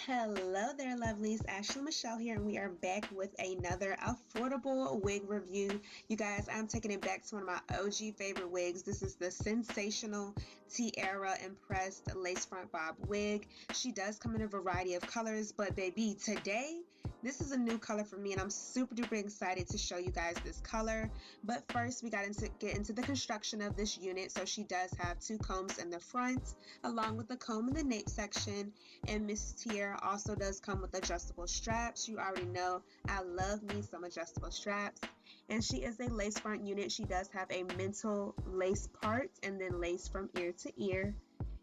Hello there, lovelies. Ashley Michelle here, and we are back with another affordable wig review. You guys, I'm taking it back to one of my OG favorite wigs. This is the Sensational Tiara Empress lace front bob wig. She does come in a variety of colors, but baby, today this is a new color for me, and I'm super duper excited to show you guys this color. But first, we got to get into the construction of this unit. So she does have two combs in the front, along with the comb in the nape section, and Miss Tiara also does come with adjustable straps. You already know I love me some adjustable straps. And she is a lace front unit. She does have a mental lace part and then lace from ear to ear.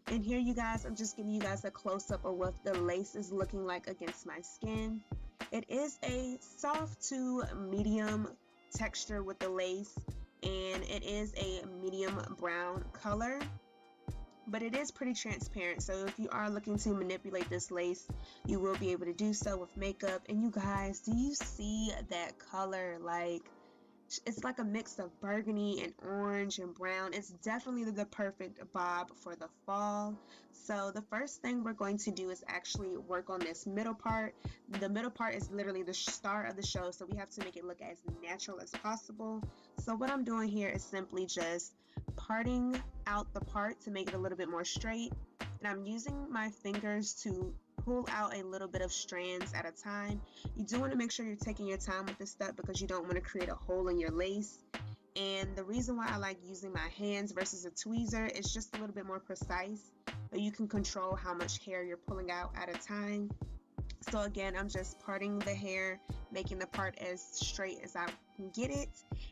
And here, you guys, I'm just giving you guys a close-up of what the lace is looking like against my skin. It is a soft to medium texture with the lace, and it is a medium brown color, but it is pretty transparent. So if you are looking to manipulate this lace, you will be able to do so with makeup. And you guys, do you see that color? Like, it's like a mix of burgundy and orange and brown. It's definitely the perfect bob for the fall. So the first thing we're going to do is actually work on this middle part. The middle part is literally the star of the show, so we have to make it look as natural as possible. So what I'm doing here is simply just parting out the part to make it a little bit more straight, and I'm using my fingers to pull out a little bit of strands at a time. You do want to make sure you're taking your time with this step because you don't want to create a hole in your lace. And the reason why I like using my hands versus a tweezer is just a little bit more precise, but you can control how much hair you're pulling out at a time. So again, I'm just parting the hair, making the part as straight as I can get it,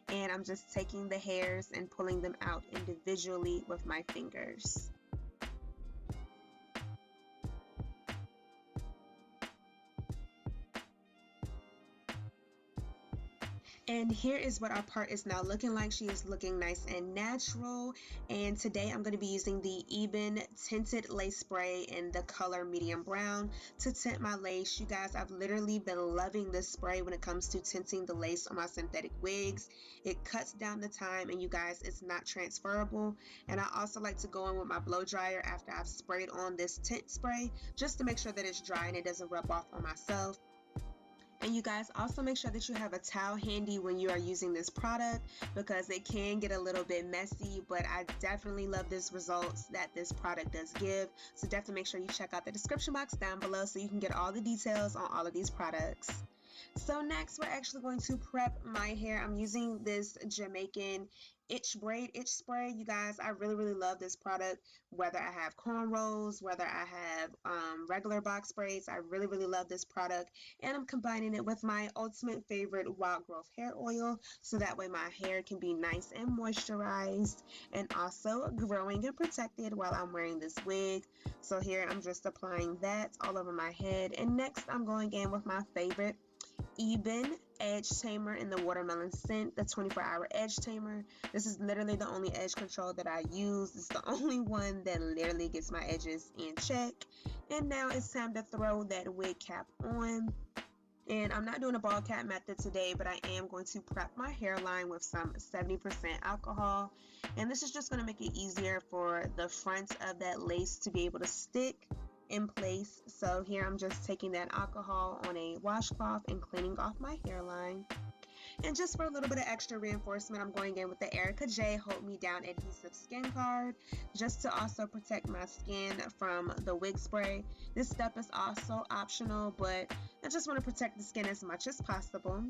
and I'm just taking the hairs and pulling them out individually with my fingers. And here is what our part is now looking like. She is looking nice and natural. And today I'm going to be using the Ebin Tinted Lace Spray in the color medium brown to tint my lace. You guys, I've literally been loving this spray when it comes to tinting the lace on my synthetic wigs. It cuts down the time, and you guys, it's not transferable. And I also like to go in with my blow dryer after I've sprayed on this tint spray, just to make sure that it's dry and it doesn't rub off on myself. And you guys, also make sure that you have a towel handy when you are using this product, because it can get a little bit messy, but I definitely love this results that this product does give. So definitely make sure you check out the description box down below so you can get all the details on all of these products. So next, we're actually going to prep my hair. I'm using this Jamaican itch spray. You guys, I really love this product. Whether I have cornrows, whether I have regular box braids, I really love this product. And I'm combining it with my ultimate favorite wild growth hair oil, so that way my hair can be nice and moisturized and also growing and protected while I'm wearing this wig. So here I'm just applying that all over my head. And next, I'm going in with my favorite Ebin Edge Tamer in the watermelon scent, the 24-hour edge tamer. This is literally the only edge control that I use. It's the only one that literally gets my edges in check. And now it's time to throw that wig cap on. And I'm not doing a ball cap method today, but I am going to prep my hairline with some 70% alcohol. And this is just going to make it easier for the front of that lace to be able to stick in place. So here I'm just taking that alcohol on a washcloth and cleaning off my hairline. And just for a little bit of extra reinforcement, I'm going in with the Erica J Hold Me Down Adhesive Skin Guard, just to also protect my skin from the wig spray. This step is also optional, but I just want to protect the skin as much as possible.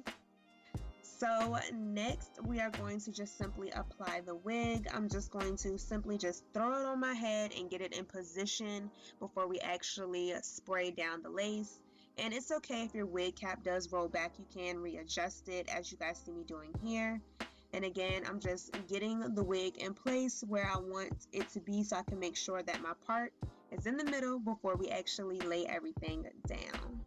So next, we are going to just simply apply the wig. I'm just going to simply just throw it on my head and get it in position before we actually spray down the lace. And it's okay if your wig cap does roll back, you can readjust it as you guys see me doing here. And again, I'm just getting the wig in place where I want it to be, so I can make sure that my part is in the middle before we actually lay everything down.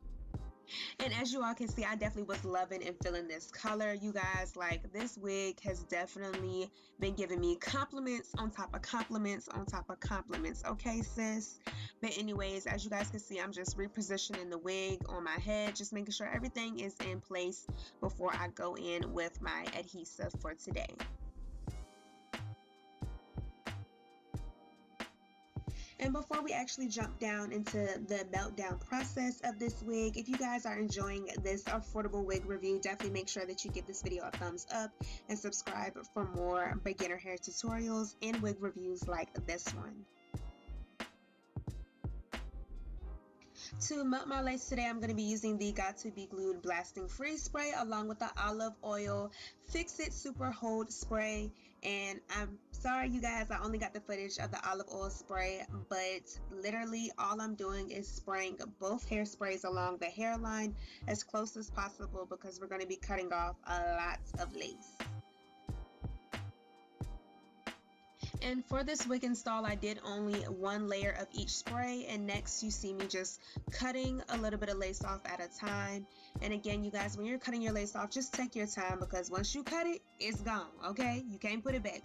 And as you all can see, I definitely was loving and feeling this color. You guys, like, this wig has definitely been giving me compliments on top of compliments on top of compliments. Okay, sis? But anyways, as you guys can see, I'm just repositioning the wig on my head, just making sure everything is in place before I go in with my adhesive for today. And before we actually jump down into the meltdown process of this wig, if you guys are enjoying this affordable wig review, definitely make sure that you give this video a thumbs up and subscribe for more beginner hair tutorials and wig reviews like this one. To melt my lace today, I'm going to be using the Got To Be Glued Blasting Free Spray along with the Olive Oil Fix It Super Hold Spray. And I'm sorry you guys, I only got the footage of the olive oil spray, but literally all I'm doing is spraying both hairsprays along the hairline as close as possible because we're going to be cutting off a lot of lace. And for this wig install, I did only one layer of each spray, and next you see me just cutting a little bit of lace off at a time. And again, you guys, when you're cutting your lace off, just take your time because once you cut it, it's gone, okay? You can't put it back.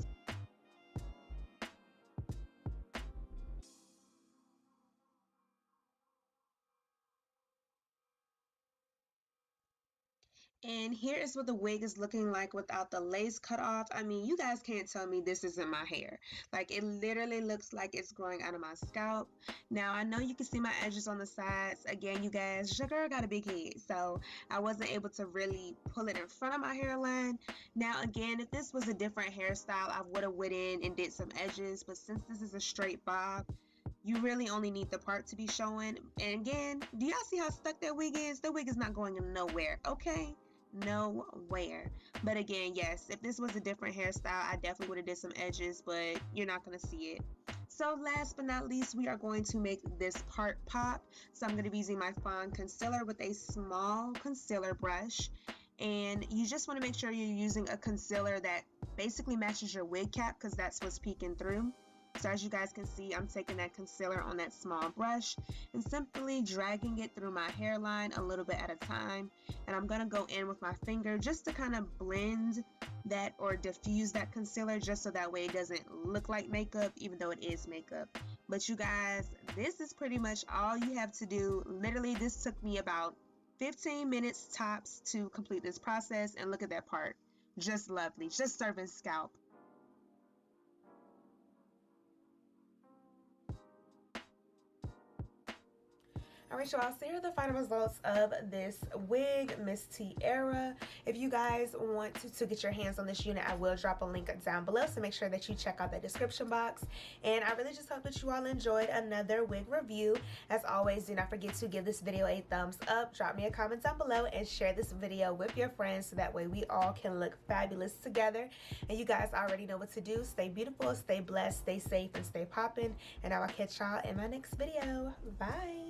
And here is what the wig is looking like without the lace cut off. I mean, you guys can't tell me this isn't my hair. Like, it literally looks like it's growing out of my scalp. Now, I know you can see my edges on the sides. Again, you guys, your girl got a big head, so I wasn't able to really pull it in front of my hairline. Now, again, if this was a different hairstyle, I would have went in and did some edges, but since this is a straight bob, you really only need the part to be showing. And again, do y'all see how stuck that wig is? The wig is not going nowhere, okay? Nowhere. But again, yes, if this was a different hairstyle, I definitely would have did some edges, but you're not going to see it. So last but not least, we are going to make this part pop. So I'm going to be using my Fawn concealer with a small concealer brush. And you just want to make sure you're using a concealer that basically matches your wig cap because that's what's peeking through. So as you guys can see, I'm taking that concealer on that small brush and simply dragging it through my hairline a little bit at a time. And I'm going to go in with my finger just to kind of blend that or diffuse that concealer just so that way it doesn't look like makeup even though it is makeup. But you guys, this is pretty much all you have to do. Literally, this took me about 15 minutes tops to complete this process, and look at that part. Just lovely, just serving scalp. Alright y'all, so here are the final results of this wig, Miss Tiara. If you guys want to get your hands on this unit, I will drop a link down below, so make sure that you check out the description box. And I really just hope that you all enjoyed another wig review. As always, do not forget to give this video a thumbs up, drop me a comment down below, and share this video with your friends so that way we all can look fabulous together. And you guys already know what to do. Stay beautiful, stay blessed, stay safe, and stay poppin'. And I will catch y'all in my next video. Bye!